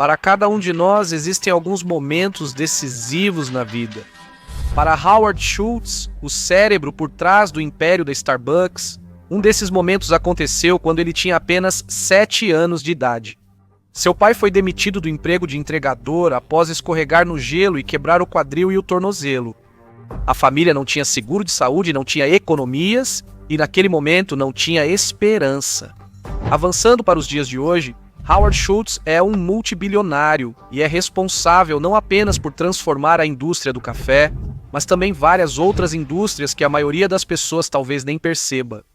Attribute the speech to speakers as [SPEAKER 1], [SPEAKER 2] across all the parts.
[SPEAKER 1] Para cada um de nós existem alguns momentos decisivos na vida. Para Howard Schultz, o cérebro por trás do império da Starbucks, um desses momentos aconteceu quando ele tinha apenas 7 anos de idade. Seu pai foi demitido do emprego de entregador após escorregar no gelo e quebrar o quadril e o tornozelo. A família não tinha seguro de saúde, não tinha economias e naquele momento não tinha esperança. Avançando para os dias de hoje, Howard Schultz é um multibilionário e é responsável não apenas por transformar a indústria do café, mas também várias outras indústrias que a maioria das pessoas talvez nem perceba.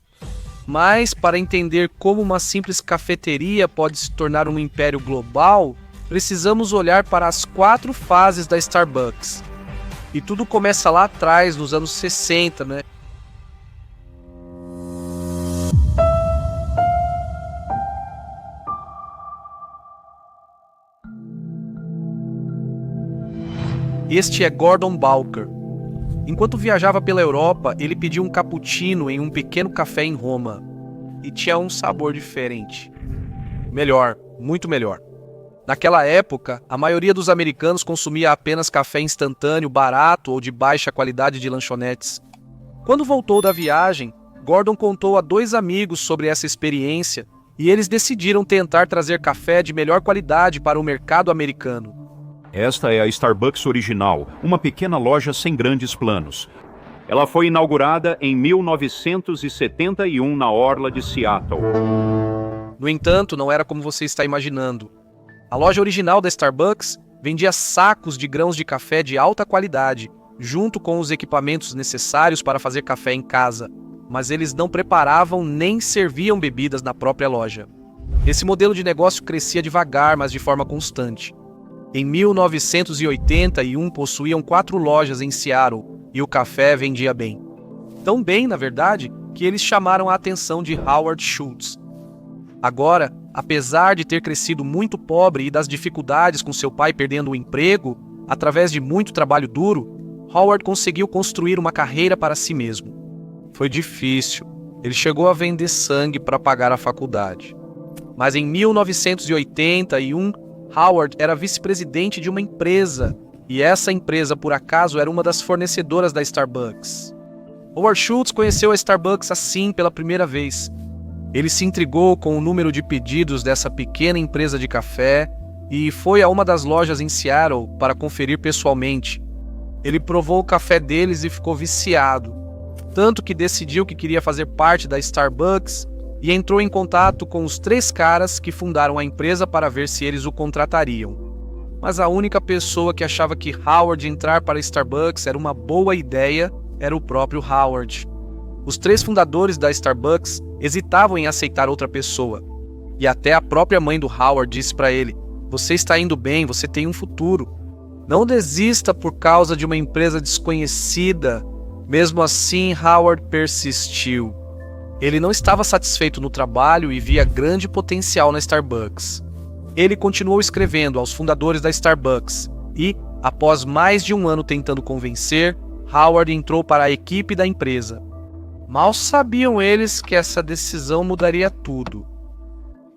[SPEAKER 1] Mas, para entender como uma simples cafeteria pode se tornar um império global, precisamos olhar para as 4 fases da Starbucks. E tudo começa lá atrás, nos anos 60, né? Este é Gordon Balker. Enquanto viajava pela Europa, ele pediu um cappuccino em um pequeno café em Roma. E tinha um sabor diferente. Melhor, muito melhor. Naquela época, a maioria dos americanos consumia apenas café instantâneo, barato ou de baixa qualidade de lanchonetes. Quando voltou da viagem, Gordon contou a 2 amigos sobre essa experiência e eles decidiram tentar trazer café de melhor qualidade para o mercado americano.
[SPEAKER 2] Esta é a Starbucks original, uma pequena loja sem grandes planos. Ela foi inaugurada em 1971 na orla de Seattle.
[SPEAKER 1] No entanto, não era como você está imaginando. A loja original da Starbucks vendia sacos de grãos de café de alta qualidade, junto com os equipamentos necessários para fazer café em casa, mas eles não preparavam nem serviam bebidas na própria loja. Esse modelo de negócio crescia devagar, mas de forma constante. Em 1981, possuíam 4 lojas em Seattle e o café vendia bem. Tão bem, na verdade, que eles chamaram a atenção de Howard Schultz. Agora, apesar de ter crescido muito pobre e das dificuldades com seu pai perdendo o emprego, através de muito trabalho duro, Howard conseguiu construir uma carreira para si mesmo. Foi difícil. Ele chegou a vender sangue para pagar a faculdade. Mas em 1981, Howard era vice-presidente de uma empresa, e essa empresa, por acaso, era uma das fornecedoras da Starbucks. Howard Schultz conheceu a Starbucks assim pela primeira vez. Ele se intrigou com o número de pedidos dessa pequena empresa de café e foi a uma das lojas em Seattle para conferir pessoalmente. Ele provou o café deles e ficou viciado, tanto que decidiu que queria fazer parte da Starbucks e entrou em contato com os 3 caras que fundaram a empresa para ver se eles o contratariam. Mas a única pessoa que achava que Howard entrar para a Starbucks era uma boa ideia era o próprio Howard. Os 3 fundadores da Starbucks hesitavam em aceitar outra pessoa. E até a própria mãe do Howard disse para ele: "Você está indo bem, você tem um futuro. Não desista por causa de uma empresa desconhecida." Mesmo assim, Howard persistiu. Ele não estava satisfeito no trabalho e via grande potencial na Starbucks. Ele continuou escrevendo aos fundadores da Starbucks e, após mais de 1 ano tentando convencer, Howard entrou para a equipe da empresa. Mal sabiam eles que essa decisão mudaria tudo.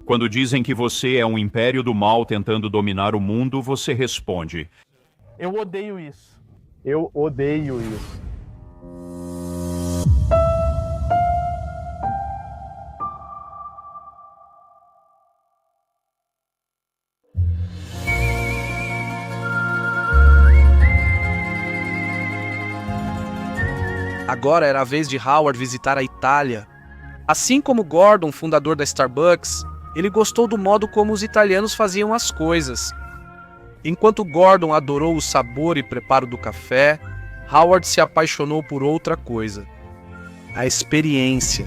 [SPEAKER 2] Quando dizem que você é um império do mal tentando dominar o mundo, você responde:
[SPEAKER 3] Eu odeio isso.
[SPEAKER 4] Eu odeio isso.
[SPEAKER 1] Agora era a vez de Howard visitar a Itália. Assim como Gordon, fundador da Starbucks, ele gostou do modo como os italianos faziam as coisas. Enquanto Gordon adorou o sabor e preparo do café, Howard se apaixonou por outra coisa: a experiência.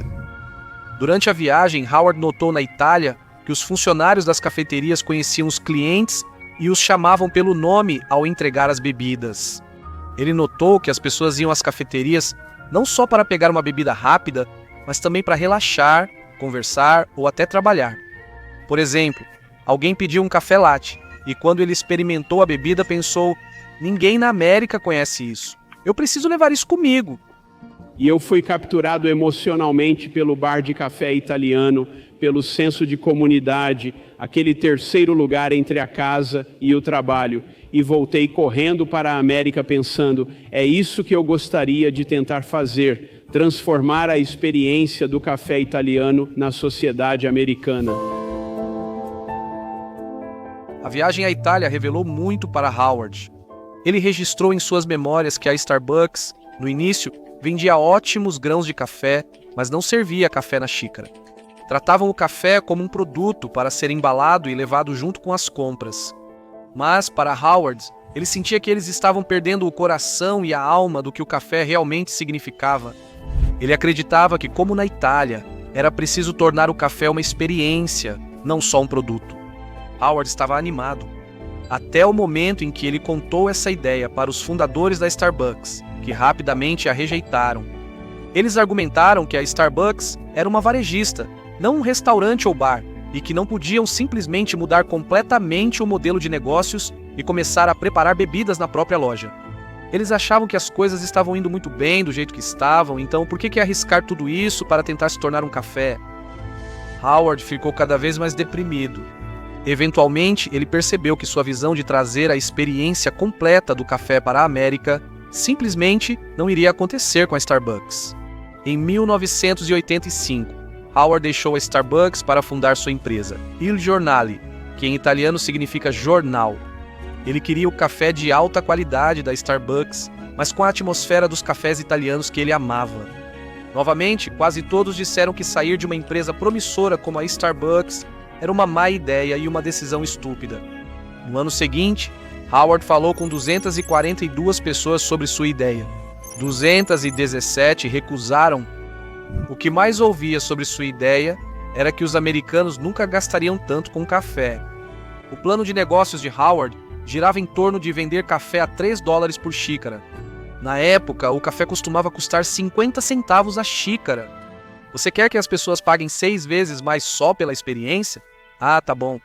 [SPEAKER 1] Durante a viagem, Howard notou na Itália que os funcionários das cafeterias conheciam os clientes e os chamavam pelo nome ao entregar as bebidas. Ele notou que as pessoas iam às cafeterias não só para pegar uma bebida rápida, mas também para relaxar, conversar ou até trabalhar. Por exemplo, alguém pediu um café latte e quando ele experimentou a bebida pensou: ninguém na América conhece isso. Eu preciso levar isso comigo.
[SPEAKER 3] E eu fui capturado emocionalmente pelo bar de café italiano,
[SPEAKER 5] pelo senso de comunidade, aquele terceiro lugar entre a casa e o trabalho, e voltei correndo para a América pensando, é isso que eu gostaria de tentar fazer, transformar a experiência do café italiano na sociedade americana.
[SPEAKER 1] A viagem à Itália revelou muito para Howard. Ele registrou em suas memórias que a Starbucks, no início, vendia ótimos grãos de café, mas não servia café na xícara. Tratavam o café como um produto para ser embalado e levado junto com as compras. Mas, para Howard, ele sentia que eles estavam perdendo o coração e a alma do que o café realmente significava. Ele acreditava que, como na Itália, era preciso tornar o café uma experiência, não só um produto. Howard estava animado, até o momento em que ele contou essa ideia para os fundadores da Starbucks, que rapidamente a rejeitaram. Eles argumentaram que a Starbucks era uma varejista, não um restaurante ou bar, e que não podiam simplesmente mudar completamente o modelo de negócios e começar a preparar bebidas na própria loja. Eles achavam que as coisas estavam indo muito bem do jeito que estavam, então por que arriscar tudo isso para tentar se tornar um café? Howard ficou cada vez mais deprimido. Eventualmente, ele percebeu que sua visão de trazer a experiência completa do café para a América simplesmente não iria acontecer com a Starbucks. Em 1985, Howard deixou a Starbucks para fundar sua empresa, Il Giornale, que em italiano significa jornal. Ele queria o café de alta qualidade da Starbucks, mas com a atmosfera dos cafés italianos que ele amava. Novamente, quase todos disseram que sair de uma empresa promissora como a Starbucks era uma má ideia e uma decisão estúpida. No ano seguinte, Howard falou com 242 pessoas sobre sua ideia. 217 recusaram. O que mais ouvia sobre sua ideia era que os americanos nunca gastariam tanto com café. O plano de negócios de Howard girava em torno de vender café a $3 por xícara. Na época, o café costumava custar 50 centavos a xícara. Você quer que as pessoas paguem 6 vezes mais só pela experiência? Ah, tá bom.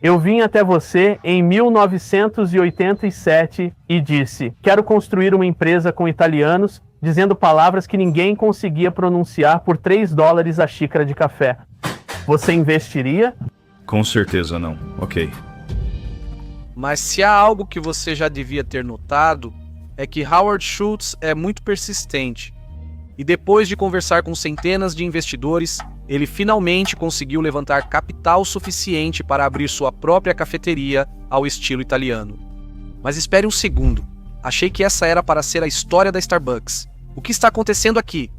[SPEAKER 3] Eu vim até você em 1987 e disse, quero construir uma empresa com italianos, dizendo palavras que ninguém conseguia pronunciar por $3 a xícara de café. Você investiria?
[SPEAKER 6] Com certeza não. Ok.
[SPEAKER 1] Mas se há algo que você já devia ter notado, é que Howard Schultz é muito persistente. E depois de conversar com centenas de investidores, ele finalmente conseguiu levantar capital suficiente para abrir sua própria cafeteria ao estilo italiano. Mas espere um segundo. Achei que essa era para ser a história da Starbucks. O que está acontecendo aqui?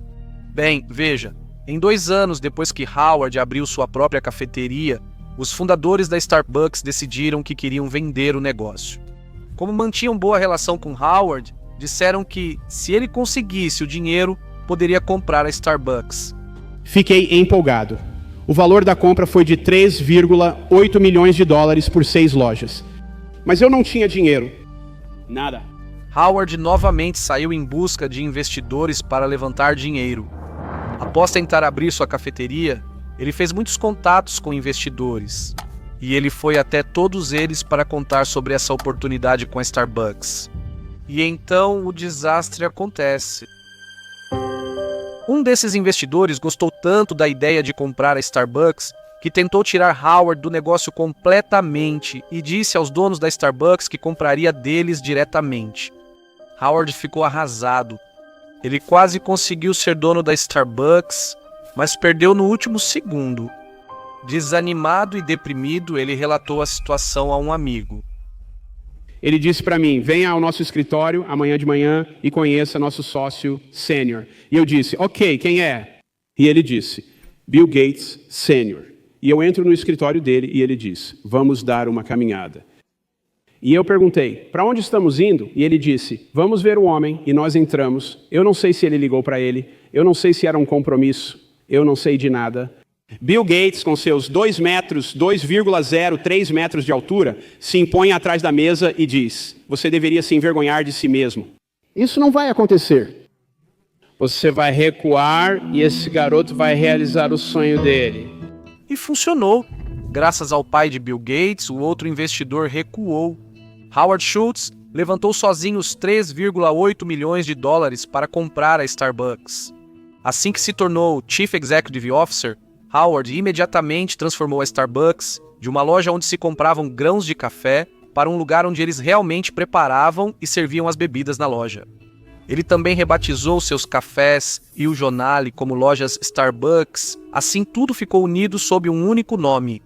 [SPEAKER 1] Bem, veja. Em 2 anos depois que Howard abriu sua própria cafeteria, os fundadores da Starbucks decidiram que queriam vender o negócio. Como mantinham boa relação com Howard, disseram que, se ele conseguisse o dinheiro, poderia comprar a Starbucks.
[SPEAKER 5] Fiquei empolgado. O valor da compra foi de $3,8 milhões por 6 lojas. Mas eu não tinha dinheiro. Nada.
[SPEAKER 1] Howard novamente saiu em busca de investidores para levantar dinheiro. Após tentar abrir sua cafeteria, ele fez muitos contatos com investidores. E ele foi até todos eles para contar sobre essa oportunidade com a Starbucks. E então o desastre acontece. Um desses investidores gostou tanto da ideia de comprar a Starbucks que tentou tirar Howard do negócio completamente e disse aos donos da Starbucks que compraria deles diretamente. Howard ficou arrasado. Ele quase conseguiu ser dono da Starbucks, mas perdeu no último segundo. Desanimado e deprimido, ele relatou a situação a um amigo.
[SPEAKER 5] Ele disse para mim, venha ao nosso escritório amanhã de manhã e conheça nosso sócio sênior. E eu disse, ok, quem é? E ele disse, Bill Gates Sênior. E eu entro no escritório dele e ele diz, vamos dar uma caminhada. E eu perguntei, para onde estamos indo? E ele disse, vamos ver o homem. E nós entramos. Eu não sei se ele ligou para ele. Eu não sei se era um compromisso. Eu não sei de nada. Bill Gates, com seus 2 metros, 2,03 metros de altura, se impõe atrás da mesa e diz, você deveria se envergonhar de si mesmo. Isso não vai acontecer. Você vai recuar e esse garoto vai realizar o sonho dele.
[SPEAKER 1] E funcionou. Graças ao pai de Bill Gates, o outro investidor recuou. Howard Schultz levantou sozinho os $3,8 milhões para comprar a Starbucks. Assim que se tornou Chief Executive Officer, Howard imediatamente transformou a Starbucks de uma loja onde se compravam grãos de café para um lugar onde eles realmente preparavam e serviam as bebidas na loja. Ele também rebatizou seus cafés e o jornal como lojas Starbucks, assim tudo ficou unido sob um único nome.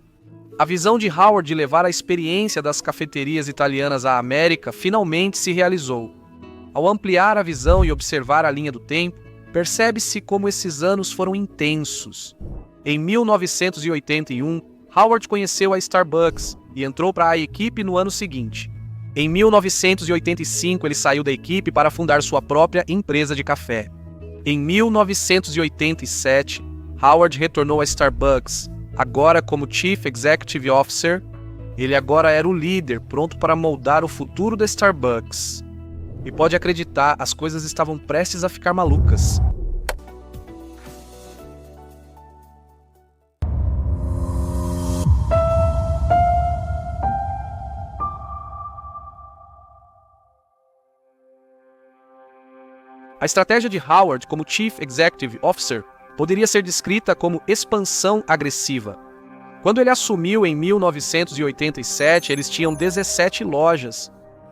[SPEAKER 1] A visão de Howard de levar a experiência das cafeterias italianas à América finalmente se realizou. Ao ampliar a visão e observar a linha do tempo, percebe-se como esses anos foram intensos. Em 1981, Howard conheceu a Starbucks e entrou para a equipe no ano seguinte. Em 1985, ele saiu da equipe para fundar sua própria empresa de café. Em 1987, Howard retornou à Starbucks, agora como Chief Executive Officer. Ele agora era o líder, pronto para moldar o futuro da Starbucks. E pode acreditar, as coisas estavam prestes a ficar malucas. A estratégia de Howard como Chief Executive Officer poderia ser descrita como expansão agressiva. Quando ele assumiu em 1987, eles tinham 17 lojas.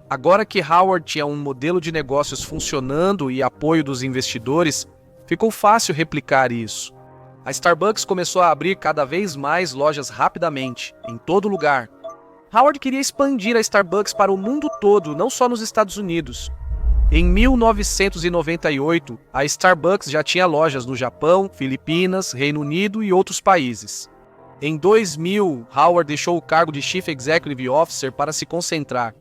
[SPEAKER 1] Agora que Howard tinha um modelo de negócios funcionando e apoio dos investidores, ficou fácil replicar isso. A Starbucks começou a abrir cada vez mais lojas rapidamente, em todo lugar. Howard queria expandir a Starbucks para o mundo todo, não só nos Estados Unidos. Em 1998, a Starbucks já tinha lojas no Japão, Filipinas, Reino Unido e outros países. Em 2000, Howard deixou o cargo de Chief Executive Officer para se concentrar,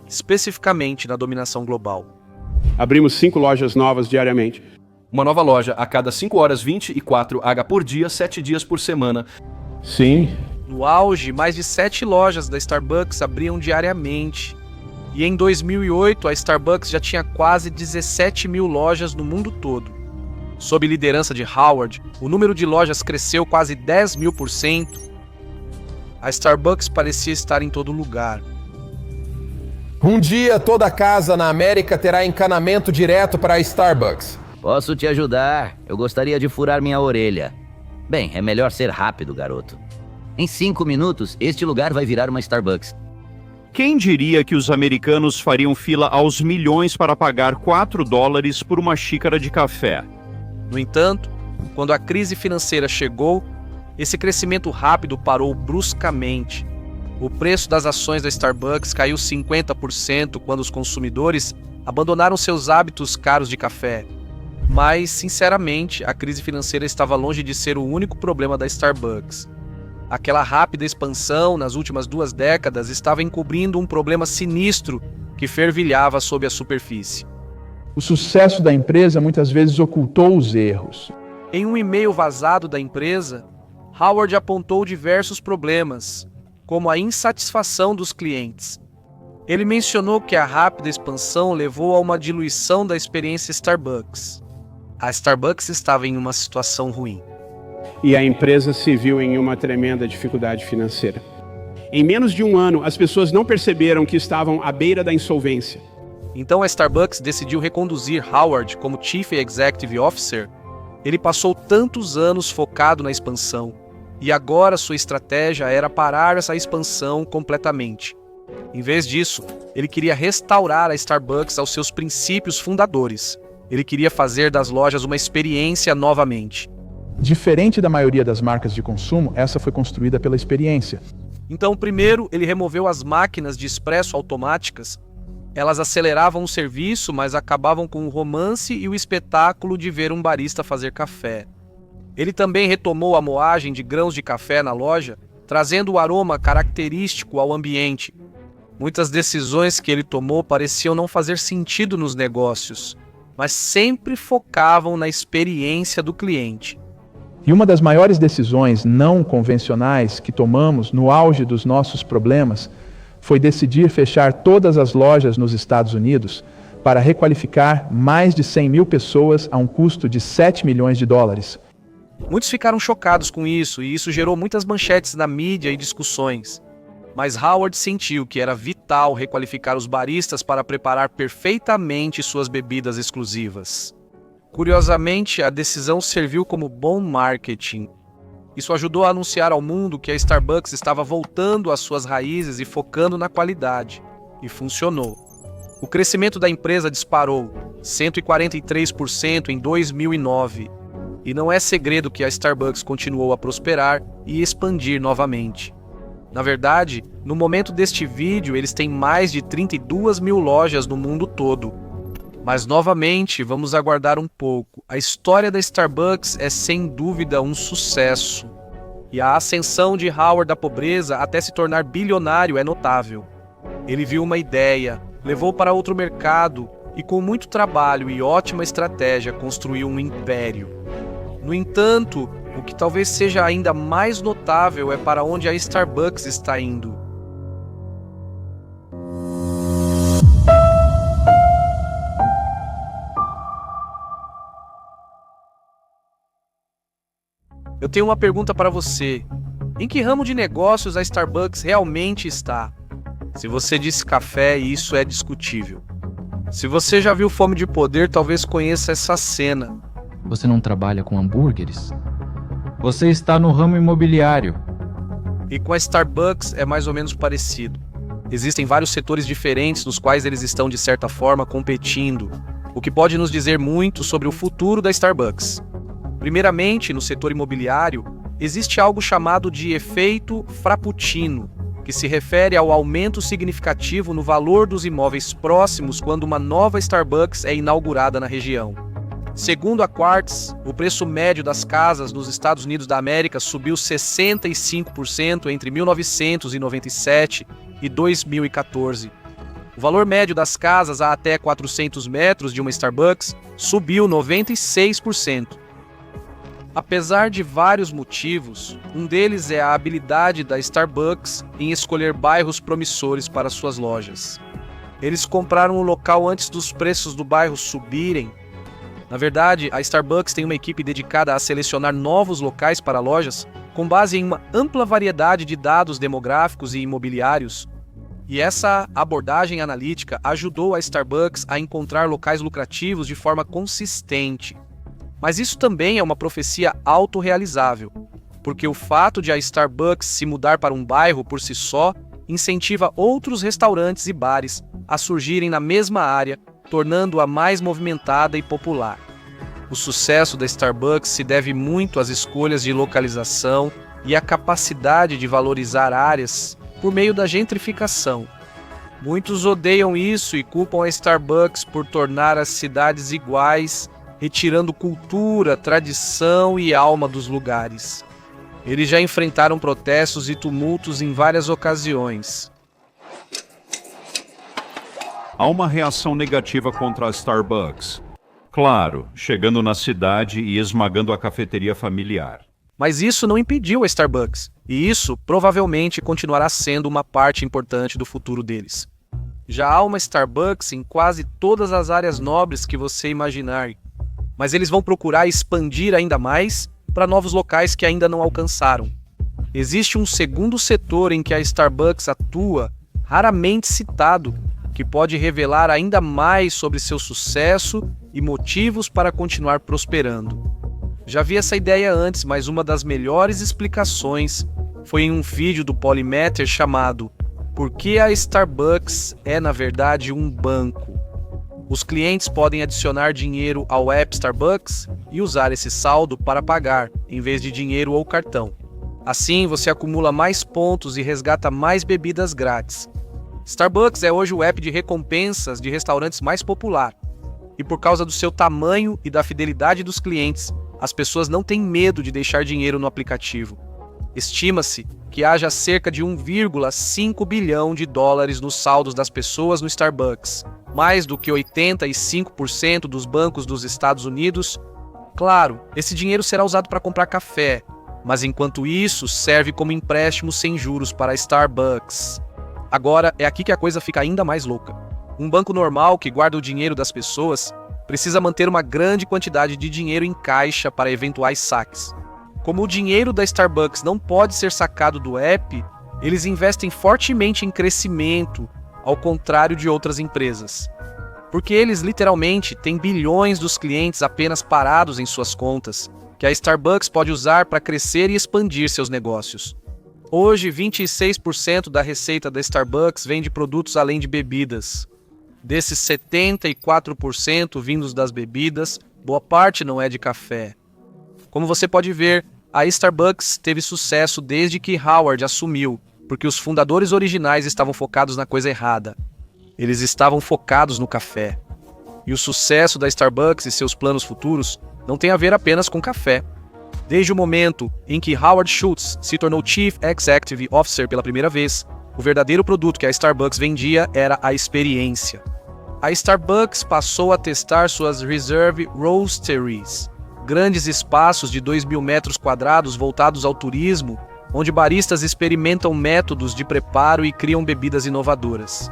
[SPEAKER 1] especificamente na dominação global.
[SPEAKER 5] Abrimos 5 lojas novas diariamente.
[SPEAKER 7] Uma nova loja a cada 5 horas 24h por dia, 7 dias por semana.
[SPEAKER 5] Sim.
[SPEAKER 1] No auge, mais de 7 lojas da Starbucks abriam diariamente. E em 2008, a Starbucks já tinha quase 17 mil lojas no mundo todo. Sob liderança de Howard, o número de lojas cresceu quase 10.000%. A Starbucks parecia estar em todo lugar.
[SPEAKER 8] Um dia, toda casa na América terá encanamento direto para a Starbucks.
[SPEAKER 9] Posso te ajudar. Eu gostaria de furar minha orelha. Bem, é melhor ser rápido, garoto. Em 5 minutos, este lugar vai virar uma Starbucks.
[SPEAKER 2] Quem diria que os americanos fariam fila aos milhões para pagar $4 por uma xícara de café?
[SPEAKER 1] No entanto, quando a crise financeira chegou, esse crescimento rápido parou bruscamente. O preço das ações da Starbucks caiu 50% quando os consumidores abandonaram seus hábitos caros de café. Mas, sinceramente, a crise financeira estava longe de ser o único problema da Starbucks. Aquela rápida expansão nas últimas 2 décadas estava encobrindo um problema sinistro que fervilhava sob a superfície.
[SPEAKER 10] O sucesso da empresa muitas vezes ocultou os erros.
[SPEAKER 1] Em um e-mail vazado da empresa, Howard apontou diversos problemas, como a insatisfação dos clientes. Ele mencionou que a rápida expansão levou a uma diluição da experiência Starbucks. A Starbucks estava em uma situação ruim.
[SPEAKER 5] E a empresa se viu em uma tremenda dificuldade financeira. Em menos de um ano, as pessoas não perceberam que estavam à beira da insolvência.
[SPEAKER 1] Então a Starbucks decidiu reconduzir Howard como Chief Executive Officer. Ele passou tantos anos focado na expansão, e agora sua estratégia era parar essa expansão completamente. Em vez disso, ele queria restaurar a Starbucks aos seus princípios fundadores. Ele queria fazer das lojas uma experiência novamente.
[SPEAKER 10] Diferente da maioria das marcas de consumo, essa foi construída pela experiência.
[SPEAKER 1] Então, primeiro, ele removeu as máquinas de expresso automáticas. Elas aceleravam o serviço, mas acabavam com o romance e o espetáculo de ver um barista fazer café. Ele também retomou a moagem de grãos de café na loja, trazendo o aroma característico ao ambiente. Muitas decisões que ele tomou pareciam não fazer sentido nos negócios, mas sempre focavam na experiência do cliente.
[SPEAKER 10] E uma das maiores decisões não convencionais que tomamos no auge dos nossos problemas foi decidir fechar todas as lojas nos Estados Unidos para requalificar mais de 100 mil pessoas a um custo de $7 milhões.
[SPEAKER 1] Muitos ficaram chocados com isso, e isso gerou muitas manchetes na mídia e discussões. Mas Howard sentiu que era vital requalificar os baristas para preparar perfeitamente suas bebidas exclusivas. Curiosamente, a decisão serviu como bom marketing. Isso ajudou a anunciar ao mundo que a Starbucks estava voltando às suas raízes e focando na qualidade. E funcionou. O crescimento da empresa disparou, 143% em 2009. E não é segredo que a Starbucks continuou a prosperar e expandir novamente. Na verdade, no momento deste vídeo, eles têm mais de 32 mil lojas no mundo todo. Mas, novamente, vamos aguardar um pouco. A história da Starbucks é, sem dúvida, um sucesso. E a ascensão de Howard da pobreza até se tornar bilionário é notável. Ele viu uma ideia, levou para outro mercado e, com muito trabalho e ótima estratégia, construiu um império. No entanto, o que talvez seja ainda mais notável é para onde a Starbucks está indo. Eu tenho uma pergunta para você. Em que ramo de negócios a Starbucks realmente está? Se você disse café, isso é discutível. Se você já viu Fome de Poder, talvez conheça essa cena.
[SPEAKER 11] Você não trabalha com hambúrgueres? Você está no ramo imobiliário.
[SPEAKER 1] E com a Starbucks é mais ou menos parecido. Existem vários setores diferentes nos quais eles estão, de certa forma, competindo, o que pode nos dizer muito sobre o futuro da Starbucks. Primeiramente, no setor imobiliário, existe algo chamado de efeito Frappuccino, que se refere ao aumento significativo no valor dos imóveis próximos quando uma nova Starbucks é inaugurada na região. Segundo a Quartz, o preço médio das casas nos Estados Unidos da América subiu 65% entre 1997 e 2014. O valor médio das casas a até 400 metros de uma Starbucks subiu 96%. Apesar de vários motivos, um deles é a habilidade da Starbucks em escolher bairros promissores para suas lojas. Eles compraram o local antes dos preços do bairro subirem. Na verdade, a Starbucks tem uma equipe dedicada a selecionar novos locais para lojas com base em uma ampla variedade de dados demográficos e imobiliários. E essa abordagem analítica ajudou a Starbucks a encontrar locais lucrativos de forma consistente. Mas isso também é uma profecia autorrealizável, porque o fato de a Starbucks se mudar para um bairro por si só incentiva outros restaurantes e bares a surgirem na mesma área, tornando-a mais movimentada e popular. O sucesso da Starbucks se deve muito às escolhas de localização e à capacidade de valorizar áreas por meio da gentrificação. Muitos odeiam isso e culpam a Starbucks por tornar as cidades iguais, retirando cultura, tradição e alma dos lugares. Eles já enfrentaram protestos e tumultos em várias ocasiões.
[SPEAKER 2] Há uma reação negativa contra a Starbucks. Claro, chegando na cidade e esmagando a cafeteria familiar.
[SPEAKER 1] Mas isso não impediu a Starbucks, e isso provavelmente continuará sendo uma parte importante do futuro deles. Já há uma Starbucks em quase todas as áreas nobres que você imaginar, mas eles vão procurar expandir ainda mais para novos locais que ainda não alcançaram. Existe um segundo setor em que a Starbucks atua, raramente citado, que pode revelar ainda mais sobre seu sucesso e motivos para continuar prosperando. Já vi essa ideia antes, mas uma das melhores explicações foi em um vídeo do Polymeter chamado "Por que a Starbucks é na verdade um banco?". Os clientes podem adicionar dinheiro ao app Starbucks e usar esse saldo para pagar, em vez de dinheiro ou cartão. Assim, você acumula mais pontos e resgata mais bebidas grátis. Starbucks é hoje o app de recompensas de restaurantes mais popular. E por causa do seu tamanho e da fidelidade dos clientes, as pessoas não têm medo de deixar dinheiro no aplicativo. Estima-se que haja cerca de 1,5 bilhão de dólares nos saldos das pessoas no Starbucks, mais do que 85% dos bancos dos Estados Unidos. Claro, esse dinheiro será usado para comprar café, mas enquanto isso serve como empréstimo sem juros para a Starbucks. Agora é aqui que a coisa fica ainda mais louca. Um banco normal que guarda o dinheiro das pessoas precisa manter uma grande quantidade de dinheiro em caixa para eventuais saques. Como o dinheiro da Starbucks não pode ser sacado do app, eles investem fortemente em crescimento, ao contrário de outras empresas. Porque eles literalmente têm bilhões dos clientes apenas parados em suas contas, que a Starbucks pode usar para crescer e expandir seus negócios. Hoje, 26% da receita da Starbucks vem de produtos além de bebidas. Desses 74% vindos das bebidas, boa parte não é de café. Como você pode ver, a Starbucks teve sucesso desde que Howard assumiu, porque os fundadores originais estavam focados na coisa errada. Eles estavam focados no café. E o sucesso da Starbucks e seus planos futuros não tem a ver apenas com café. Desde o momento em que Howard Schultz se tornou Chief Executive Officer pela primeira vez, o verdadeiro produto que a Starbucks vendia era a experiência. A Starbucks passou a testar suas Reserve Roasteries, grandes espaços de 2.000 metros quadrados voltados ao turismo, onde baristas experimentam métodos de preparo e criam bebidas inovadoras.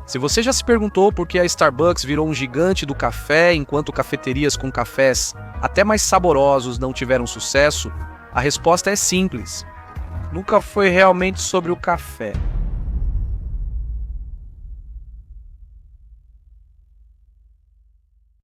[SPEAKER 1] Se você já se perguntou por que a Starbucks virou um gigante do café enquanto cafeterias com cafés até mais saborosos não tiveram sucesso, a resposta é simples. Nunca foi realmente sobre o café.